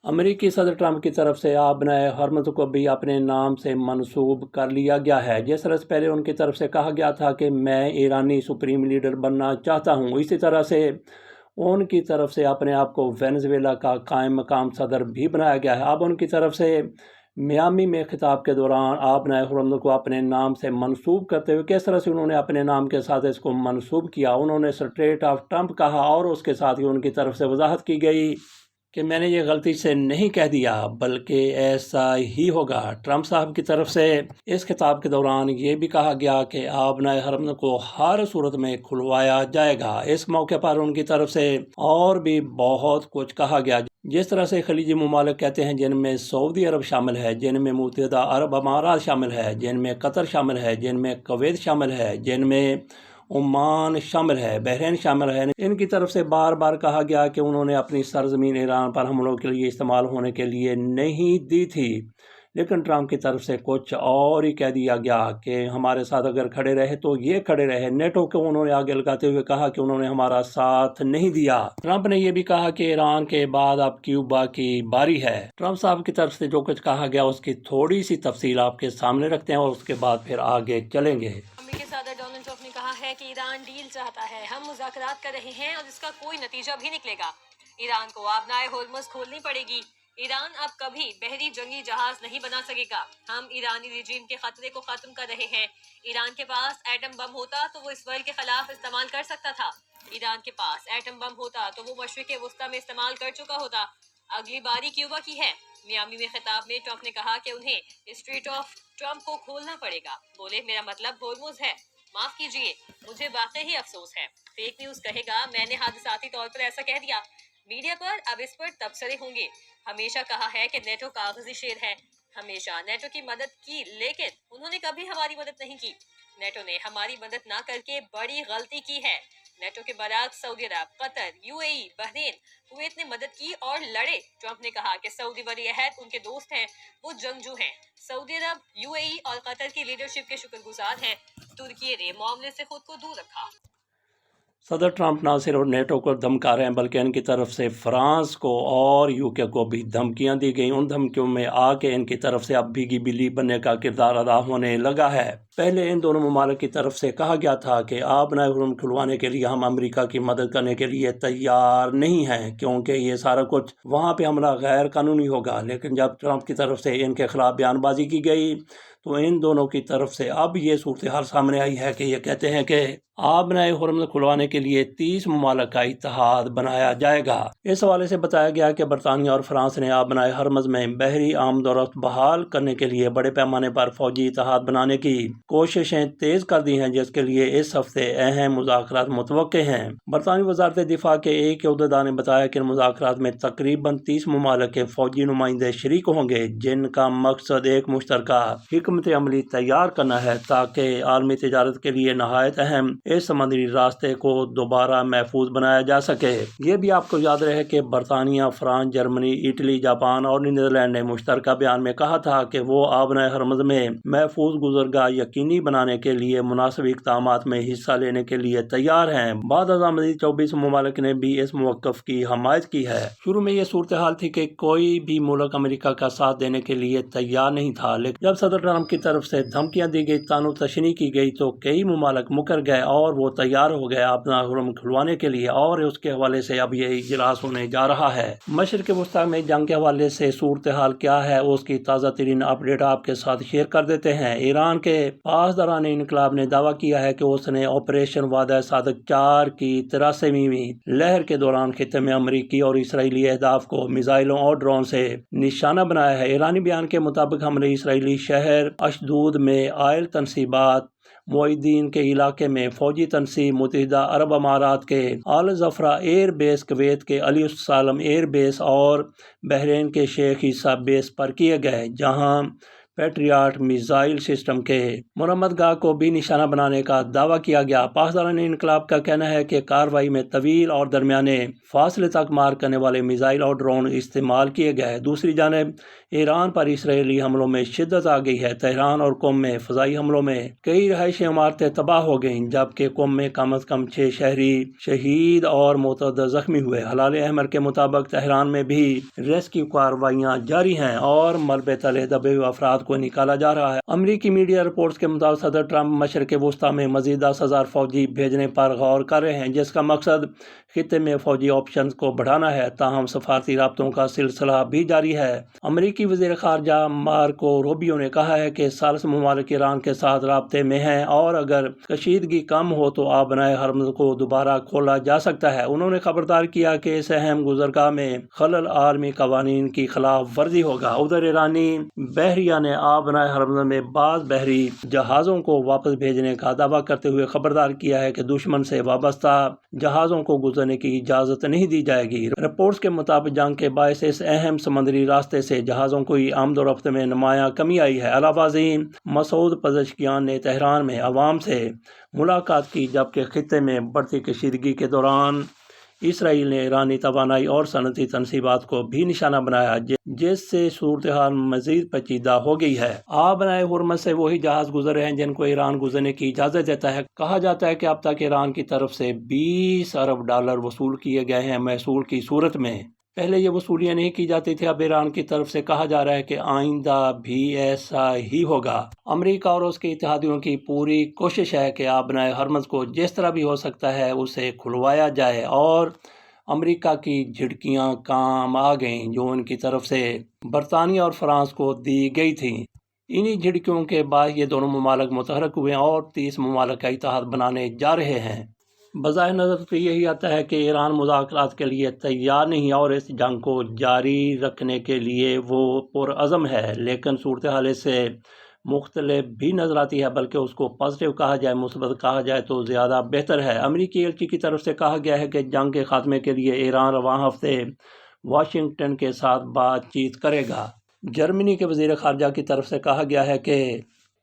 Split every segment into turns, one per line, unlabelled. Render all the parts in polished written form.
امریکی صدر ٹرمپ کی طرف سے آبنۂ حرمز کو بھی اپنے نام سے منسوب کر لیا گیا ہے۔ جس طرح سے پہلے ان کی طرف سے کہا گیا تھا کہ میں ایرانی سپریم لیڈر بننا چاہتا ہوں، اسی طرح سے ان کی طرف سے اپنے آپ کو وینزویلا کا قائم مقام صدر بھی بنایا گیا ہے۔ اب ان کی طرف سے میامی میں خطاب کے دوران آبنۂ حرمز کو اپنے نام سے منسوب کرتے ہوئے کس طرح سے انہوں نے اپنے نام کے ساتھ اس کو منسوب کیا، انہوں نے اسٹریٹ آف ٹرمپ کہا اور اس کے ساتھ ہی ان کی طرف سے وضاحت کی گئی کہ میں نے یہ غلطی سے نہیں کہہ دیا بلکہ ایسا ہی ہوگا۔ ٹرمپ صاحب کی طرف سے اس خطاب کے دوران یہ بھی کہا گیا کہ آبنۂ حرمز کو ہر صورت میں کھلوایا جائے گا۔ اس موقع پر ان کی طرف سے اور بھی بہت کچھ کہا گیا، جس طرح سے خلیجی ممالک کہتے ہیں، جن میں سعودی عرب شامل ہے، جن میں متحدہ عرب امارات شامل ہے، جن میں قطر شامل ہے، جن میں کویت شامل ہے، جن میں عمان شامل ہے، بحرین شامل ہے۔ ان کی طرف سے بار بار کہا گیا کہ انہوں نے اپنی سرزمین ایران پر حملوں کے لیے استعمال ہونے کے لیے نہیں دی تھی، لیکن ٹرمپ کی طرف سے کچھ اور ہی کہہ دیا گیا کہ ہمارے ساتھ اگر کھڑے رہے تو یہ کھڑے رہے۔ نیٹو کو انہوں نے آگے لگاتے ہوئے کہا کہ انہوں نے ہمارا ساتھ نہیں دیا۔ ٹرمپ نے یہ بھی کہا کہ ایران کے بعد اب کیوبا کی باری ہے۔ ٹرمپ صاحب کی طرف سے جو کچھ کہا گیا اس کی تھوڑی سی تفصیل آپ کے سامنے رکھتے ہیں اور اس کے بعد پھر آگے چلیں گے۔
امریکی صدر ڈونلڈ ٹرمپ نے کہا ہے کہ ایران ڈیل چاہتا ہے، ہم مذاکرات کر رہے ہیں اور اس کا کوئی نتیجہ بھی نکلے گا۔ ایران کو آبنائے ہرمز کھولنی پڑے گی۔ ایران اب کبھی بحری جنگی جہاز نہیں بنا سکے گا۔ ہم ایرانی رجیم کے خطرے کو ختم کر رہے ہیں۔ ایران کے پاس ایٹم بم ہوتا تو وہ اس ورلڈ کے خلاف استعمال کر سکتا تھا۔ ایران کے پاس ایٹم بم ہوتا تو وہ مشرق وسطیٰ میں استعمال کر چکا ہوتا۔ اگلی باری کیوبا کی ہے۔ میامی میں خطاب میں ٹرمپ نے کہا کہ انہیں اسٹریٹ آف ٹرمپ کو کھولنا پڑے گا۔ بولے میرا مطلب ہرمز ہے، معاف کیجیے، مجھے واقعی افسوس ہے۔ فیک نیوز کہے گا میں نے حادثاتی طور پر ایسا کہہ دیا۔ میڈیا پر اب اس پر تبصرے ہوں گے۔ ہمیشہ کہا ہے کہ نیٹو کاغذی شیر ہے، ہمیشہ نیٹو کی مدد کی، لیکن انہوں نے کبھی ہماری مدد نہیں کی۔ نیٹو نے ہماری مدد نہ کر کے بڑی غلطی کی ہے۔ نیٹو کے برعکس سعودی عرب، قطر، UAE، بحرین، کویت نے مدد کی اور لڑے۔ ٹرمپ نے کہا کہ سعودی ولی عہد ان کے دوست ہیں، وہ جنگجو ہیں۔ سعودی عرب، UAE اور قطر کی لیڈرشپ کے شکر گزار ہیں۔ ترکی نے معاملے سے خود کو دور رکھا۔
صدر ٹرمپ نہ صرف نیٹو کو دھمکا رہے ہیں بلکہ ان کی طرف سے فرانس کو اور UK کو بھی دھمکیاں دی گئیں۔ ان دھمکیوں میں آ کے ان کی طرف سے اب بھیگی بلی بننے کا کردار ادا ہونے لگا ہے۔ پہلے ان دونوں ممالک کی طرف سے کہا گیا تھا کہ آبنائے حرمز کھلوانے کے لیے ہم امریکہ کی مدد کرنے کے لیے تیار نہیں ہیں کیونکہ یہ سارا کچھ وہاں پہ حملہ غیر قانونی ہوگا، لیکن جب ٹرمپ کی طرف سے ان کے خلاف بیان بازی کی گئی تو ان دونوں کی طرف سے اب یہ صورتحال سامنے آئی ہے کہ یہ کہتے ہیں کہ آبنائے حرمز کھلوانے کے لیے 30 ممالک کا اتحاد بنایا جائے گا۔ اس حوالے سے بتایا گیا کہ برطانیہ اور فرانس نے آبنائے حرمز میں بحری آمد و رفت بحال کرنے کے لیے بڑے پیمانے پر فوجی اتحاد بنانے کی کوششیں تیز کر دی ہیں، جس کے لیے اس ہفتے اہم مذاکرات متوقع ہیں۔ برطانوی وزارت دفاع کے ایک عہدیدار نے بتایا کہ ان مذاکرات میں تقریباً 30 ممالک کے فوجی نمائندے شریک ہوں گے، جن کا مقصد ایک مشترکہ حکمت عملی تیار کرنا ہے تاکہ عالمی تجارت کے لیے نہایت اہم اس سمندری راستے کو دوبارہ محفوظ بنایا جا سکے۔ یہ بھی آپ کو یاد رہے کہ برطانیہ، فرانس، جرمنی، اٹلی، جاپان اور نیدرلینڈ نے مشترکہ بیان میں کہا تھا کہ وہ آبنائے حرمز میں محفوظ گزرگاہ یقینی بنانے کے لیے مناسب اقدامات میں حصہ لینے کے لیے تیار ہیں۔ بعد ازاں مزید 24 ممالک نے بھی اس موقف کی حمایت کی ہے۔ شروع میں یہ صورتحال تھی کہ کوئی بھی ملک امریکہ کا ساتھ دینے کے لیے تیار نہیں تھا، لیکن جب صدر ٹرمپ کی طرف سے دھمکیاں دی گئی، تانو تشنی کی گئی تو کئی ممالک مکر گئے اور وہ تیار ہو گئے آبنائے حرمز کھلوانے کے لیے، اور اس کے حوالے سے اب یہ اجلاس ہونے جا رہا ہے۔ مشرق وسطیٰ میں جنگ کے حوالے سے صورتحال کیا ہے اس کی تازہ ترین اپڈیٹ آپ کے ساتھ شیئر کر دیتے ہیں۔ ایران کے پاسداران انقلاب نے دعویٰ کیا ہے کہ اس نے آپریشن وعدہ صادق 4 کی 83ویں لہر کے دوران خطے میں امریکی اور اسرائیلی اہداف کو میزائلوں اور ڈرون سے نشانہ بنایا ہے۔ ایرانی بیان کے مطابق حملے اسرائیلی شہر اشدود میں آئل تنصیبات، معاہدین کے علاقے میں فوجی تنصیب، متحدہ عرب امارات کے الزفرا ایئر بیس، کویت کے علی السلام ایئر بیس اور بحرین کے شیخ عیسیٰ بیس پر کیے گئے، جہاں پیٹریاٹ میزائل سسٹم کے مرمت گاہ کو بھی نشانہ بنانے کا دعویٰ کیا گیا۔ پاسداران انقلاب کا کہنا ہے کہ کارروائی میں طویل اور درمیانے فاصلے تک مار کرنے والے میزائل اور ڈرون استعمال کیے گئے۔ دوسری جانب ایران پر اسرائیلی حملوں میں شدت آ گئی ہے۔ تہران اور قم میں فضائی حملوں میں کئی رہائشی عمارتیں تباہ ہو گئیں، جبکہ قم میں کم از کم 6 شہری شہید اور متعدد زخمی ہوئے۔ ہلال احمر کے مطابق تہران میں بھی ریسکیو کارروائیاں جاری ہیں اور ملبے تلے دبے ہوئے افراد کو نکالا جا رہا ہے۔ امریکی میڈیا رپورٹس کے مطابق صدر ٹرمپ مشرق وسطیٰ میں مزید 10,000 فوجی بھیجنے پر غور کر رہے ہیں، جس کا مقصد خطے میں فوجی آپشنز کو بڑھانا ہے۔ تاہم سفارتی رابطوں کا سلسلہ بھی جاری ہے۔ امریکی وزیر خارجہ مارکو روبیو نے کہا ہے کہ ثالث ممالک ایران کے ساتھ رابطے میں ہیں اور اگر کشیدگی کم ہو تو آبنائے ہرمز کو دوبارہ کھولا جا سکتا ہے۔ انہوں نے خبردار کیا کہ اس اہم گزرگاہ میں خلل عالمی قوانین کی خلاف ورزی ہوگا۔ ادھر ایرانی بحریہ نے آبنائے ہرمز میں بعض بحری جہازوں کو واپس بھیجنے کا دعویٰ کرتے ہوئے خبردار کیا ہے کہ دشمن سے وابستہ جہازوں کو گزرنے کی اجازت نہیں دی جائے گی۔ رپورٹس کے مطابق جنگ کے باعث اس اہم سمندری راستے سے جہازوں کی آمد و رفت میں نمایاں کمی آئی ہے۔ علاوہ ازیں مسعود پزشکیان نے تہران میں عوام سے ملاقات کی، جبکہ خطے میں بڑھتی کشیدگی کے دوران اسرائیل نے ایرانی توانائی اور صنعتی تنصیبات کو بھی نشانہ بنایا، جس سے صورتحال مزید پیچیدہ ہو گئی ہے۔ آبنائے ہرمز سے وہی جہاز گزر رہے ہیں جن کو ایران گزرنے کی اجازت دیتا ہے۔ کہا جاتا ہے کہ اب تک ایران کی طرف سے $20 ارب وصول کیے گئے ہیں محصول کی صورت میں۔ پہلے یہ وصولیاں نہیں کی جاتی تھی، اب ایران کی طرف سے کہا جا رہا ہے کہ آئندہ بھی ایسا ہی ہوگا۔ امریکہ اور اس کے اتحادیوں کی پوری کوشش ہے کہ آبنائے ہرمز کو جس طرح بھی ہو سکتا ہے اسے کھلوایا جائے، اور امریکہ کی جھڑکیاں کام آ گئیں جو ان کی طرف سے برطانیہ اور فرانس کو دی گئی تھیں۔ انہی جھڑکیوں کے بعد یہ دونوں ممالک متحرک ہوئے اور 30 ممالک کا اتحاد بنانے جا رہے ہیں۔ بظاہر نظر تو یہی آتا ہے کہ ایران مذاکرات کے لیے تیار نہیں اور اس جنگ کو جاری رکھنے کے لیے وہ پرعزم ہے، لیکن صورتحال اس سے مختلف بھی نظر آتی ہے، بلکہ اس کو پازیٹیو کہا جائے، مثبت کہا جائے تو زیادہ بہتر ہے۔ امریکی ایلچی کی طرف سے کہا گیا ہے کہ جنگ کے خاتمے کے لیے ایران رواں ہفتے واشنگٹن کے ساتھ بات چیت کرے گا۔ جرمنی کے وزیر خارجہ کی طرف سے کہا گیا ہے کہ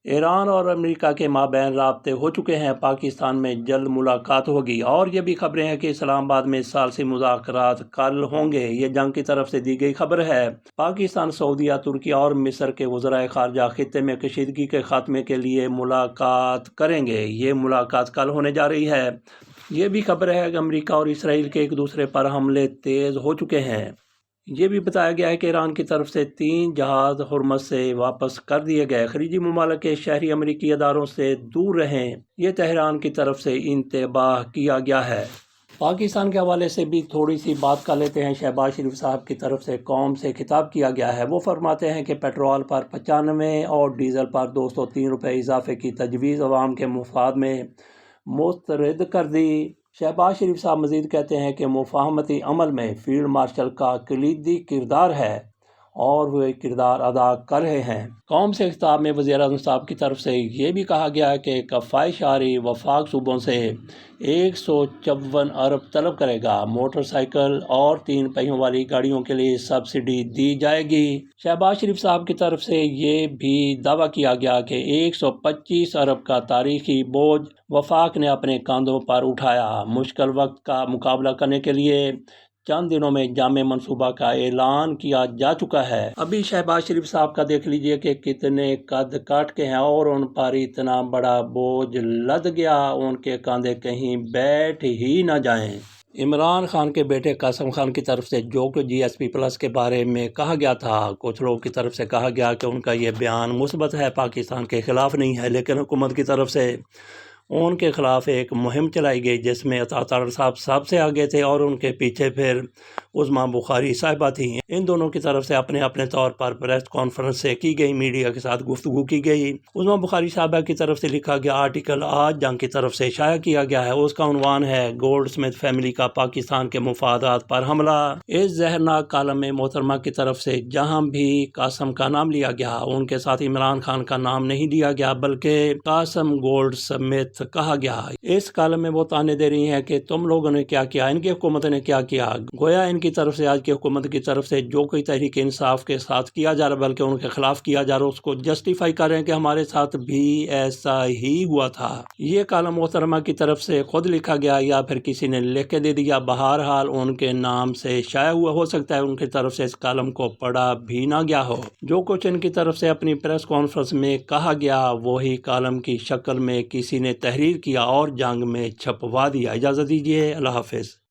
ایران اور امریکہ کے مابین رابطے ہو چکے ہیں، پاکستان میں جلد ملاقات ہوگی، اور یہ بھی خبریں ہیں کہ اسلام آباد میں ثالثی مذاکرات کل ہوں گے۔ یہ جنگ کی طرف سے دی گئی خبر ہے۔ پاکستان، سعودیہ، ترکی اور مصر کے وزرائے خارجہ خطے میں کشیدگی کے خاتمے کے لیے ملاقات کریں گے۔ یہ ملاقات کل ہونے جا رہی ہے۔ یہ بھی خبر ہے کہ امریکہ اور اسرائیل کے ایک دوسرے پر حملے تیز ہو چکے ہیں۔ یہ بھی بتایا گیا ہے کہ ایران کی طرف سے 3 جہاز ہرمز سے واپس کر دیے گئے۔ خلیجی ممالک کے شہری امریکی اداروں سے دور رہیں، یہ تہران کی طرف سے انتباہ کیا گیا ہے۔ پاکستان کے حوالے سے بھی تھوڑی سی بات کر لیتے ہیں۔ شہباز شریف صاحب کی طرف سے قوم سے خطاب کیا گیا ہے۔ وہ فرماتے ہیں کہ پیٹرول پر 95 اور ڈیزل پر 203 روپے اضافے کی تجویز عوام کے مفاد میں مسترد کر دی۔ شہباز شریف صاحب مزید کہتے ہیں کہ مفاہمتی عمل میں فیلڈ مارشل کا کلیدی کردار ہے اور وہ کردار ادا کر رہے ہیں۔ قوم سے خطاب میں وزیر اعظم صاحب کی طرف سے یہ بھی کہا گیا ہے کہ کفائش آری وفاق صوبوں سے 154 ارب طلب کرے گا۔ موٹر سائیکل اور 3 پہیوں والی گاڑیوں کے لیے سبسڈی دی جائے گی۔ شہباز شریف صاحب کی طرف سے یہ بھی دعویٰ کیا گیا کہ 125 ارب کا تاریخی بوجھ وفاق نے اپنے کاندھوں پر اٹھایا۔ مشکل وقت کا مقابلہ کرنے کے لیے چند دنوں میں جامع منصوبہ کا اعلان کیا جا چکا ہے۔ ابھی شہباز شریف صاحب کا دیکھ لیجئے کہ کتنے قد کاٹ کے ہیں اور ان پر اتنا بڑا بوجھ لد گیا، ان کے کاندھے کہیں بیٹھ ہی نہ جائیں۔ عمران خان کے بیٹے قاسم خان کی طرف سے جو کہ GSP+ کے بارے میں کہا گیا تھا، کچھ لوگ کی طرف سے کہا گیا کہ ان کا یہ بیان مثبت ہے، پاکستان کے خلاف نہیں ہے، لیکن حکومت کی طرف سے ان کے خلاف ایک مہم چلائی گئی جس میں عطا صاحب سب سے آگے تھے اور ان کے پیچھے پھر عظمیٰ بخاری صاحبہ تھیں۔ ان دونوں کی طرف سے اپنے اپنے طور پر پریس کانفرنس سے کی گئی، میڈیا کے ساتھ گفتگو کی گئی۔ عظمیٰ بخاری صاحبہ کی طرف سے لکھا گیا آرٹیکل آج جنگ کی طرف سے شائع کیا گیا ہے۔ اس کا عنوان ہے گولڈ سمتھ فیملی کا پاکستان کے مفادات پر حملہ۔ اس زہرناک کالم میں محترمہ کی طرف سے جہاں بھی قاسم کا نام لیا گیا، ان کے ساتھ عمران خان کا نام نہیں لیا گیا، بلکہ قاسم گولڈ سمتھ کہا گیا۔ اس کالم میں وہ تانے دے رہی ہیں کہ تم لوگوں نے کیا کیا، ان کی حکومت نے کیا کیا۔ گویا ان کی طرف سے، آج کی حکومت کی طرف سے جو کوئی تحریک انصاف کے ساتھ کیا جا رہا بلکہ ان کے خلاف کیا جا رہا، اس کو جسٹیفائی کر رہے ہیں کہ ہمارے ساتھ بھی ایسا ہی ہوا تھا۔ یہ کالم محترمہ کی طرف سے خود لکھا گیا یا پھر کسی نے لکھ کے دے دیا، بہرحال ان کے نام سے شائع ہوا، ہو سکتا ہے ان کی طرف سے اس کالم کو پڑھا بھی نہ گیا ہو۔ جو کچھ ان کی طرف سے اپنی پریس کانفرنس میں کہا گیا وہی کالم کی شکل میں کسی نے تحریر کیا اور جنگ میں چھپوا دیا۔ اجازت دیجیے، اللہ حافظ۔